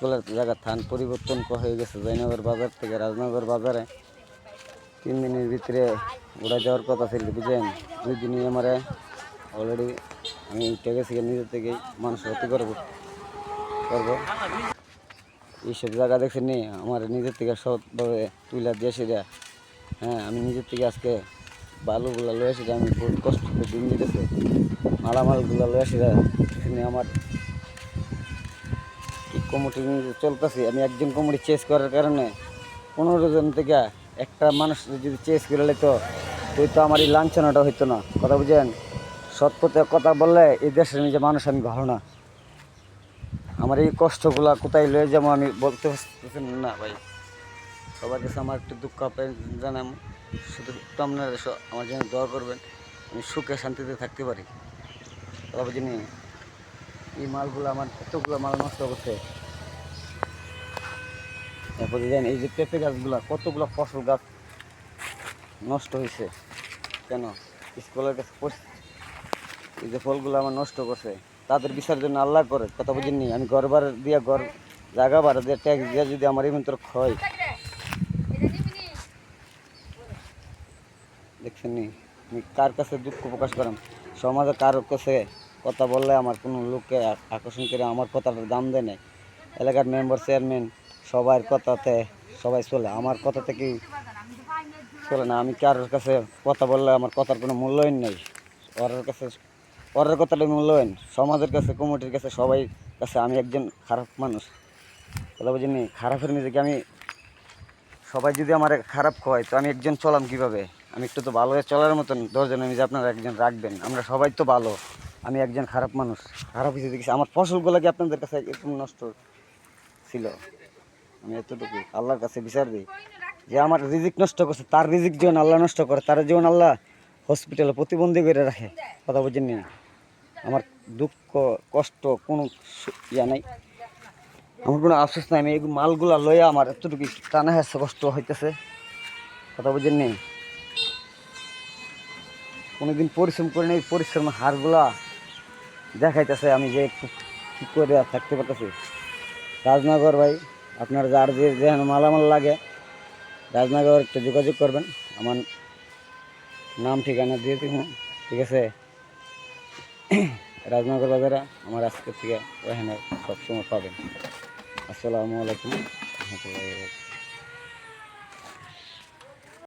স্কুলের জায়গা থান পরিবর্তন হয়ে গেছে। জয়নগর বাজার থেকে রাজনগর বাজারে 3 দিনের ভিতরে উড়ে যাওয়ার কথা ছিল, বুঝলেন। 2 দিনই আমার অলরেডি আমি উঠে গেছি নিজের থেকেই মানুষ হতে করবো। এইসব জায়গা দেখছেন নি আমার নিজের থেকে সবভাবে তুলে দিয়েছি। হ্যাঁ, আমি নিজের থেকে আজকে বালুগুলো লয়ে আসি, আমি বহুত কষ্ট করে দিন দিতেছে মালামালগুলো লয়ে আসি। এখানে আমার কি কমিটি চলতেছি, আমি একজন কমিটি চেস করার কারণে 15 জন থেকে একটা মানুষ যদি চেস করে নিতো তো আমার এই লাঞ্ছনাটা হইতো না। কথা বুঝেন, সৎ পথে কথা বললে এই দেশের নিজে মানুষ আমি ভালো না। আমার এই কষ্টগুলা কোথায় লয়ে যাবো আমি বলতে পারতেছি না ভাই। সবার কাছে আমার একটু দুঃখ জানাম, শুধু একটু আপনারা আমার জন্য দোয়া করবেন, আমি সুখে শান্তিতে থাকতে পারি। তবে যিনি এই মালগুলো আমার এতগুলো মাল নষ্ট করছে। তারপরে জানেন এই যে পেঁপে গাছগুলা, কতগুলো ফসল গাছ নষ্ট হয়েছে কেন? স্কুলের কাছে এই যে ফলগুলো আমার নষ্ট করছে, তাদের বিচার জন্য আল্লাহ করে। কথা বুঝিনি, আমি ঘর ভাড়া দিয়ে ঘর জায়গা ভাড়া দিয়ে ট্যাক্স দিয়ে যদি আমার এই মন্ত্র হয়, দেখছেন নি আমি কার কাছে দুঃখ প্রকাশ করাম। সমাজে কারোর কাছে কথা বললে আমার কোনো লোককে আকর্ষণ করে আমার কথাটার দাম দেয় না। এলাকার মেম্বার চেয়ারম্যান সবার কথাতে সবাই চলে, আমার কথা থেকে চলে না। আমি কারোর কাছে কথা বললে আমার কথার কোনো মূল্যায়ন নেই। ওর কাছে ওর কথাটা মূল্যায়ন, সমাজের কাছে কমিটির কাছে সবাই কাছে আমি একজন খারাপ মানুষ। কথা বুঝিনি, খারাপের নিজেকে আমি সবাই যদি আমার খারাপ হয় তো আমি একজন চলাম কিভাবে? আমি একটু তো ভালো চলার মতন 10 জন আমি যে আপনারা একজন রাখবেন, আমরা সবাই তো ভালো, আমি একজন খারাপ মানুষ। খারাপ কিছু দেখেছি, আমার ফসলগুলো কি আপনাদের কাছে এরকম নষ্ট ছিল? আমি এতটুকু আল্লাহর কাছে বিচার দিই যে আমার রিজিক নষ্ট করছে, তার রিজিক জীবন আল্লাহ নষ্ট করে, তার জীবন আল্লাহ হসপিটালে প্রতিবন্ধী করে রাখে। কথা বুঝেননি, আমার দুঃখ কষ্ট কোনো ইয়া নাই, আমার কোনো আফসোস নাই। আমি এই মালগুলা লইয়া আমার এতটুকু টানা হেসে কষ্ট হইতেছে। কথা বুঝেননি, কোনোদিন পরিশ্রম করে নেই, পরিশ্রমের হারগুলা দেখাইতেছে আমি যে একটু কী করে থাকতে পারতেছি। রাজনগর ভাই, আপনার যার যে যেখানে মালামাল লাগে রাজনগর একটু যোগাযোগ করবেন, আমার নাম ঠিকানা দিয়ে দিব, ঠিক আছে। রাজনগর বাজারে আমার আজকের থেকে ওখানে সবসময় পাবেন। আসসালামু আলাইকুম রহমতুল্লাহ।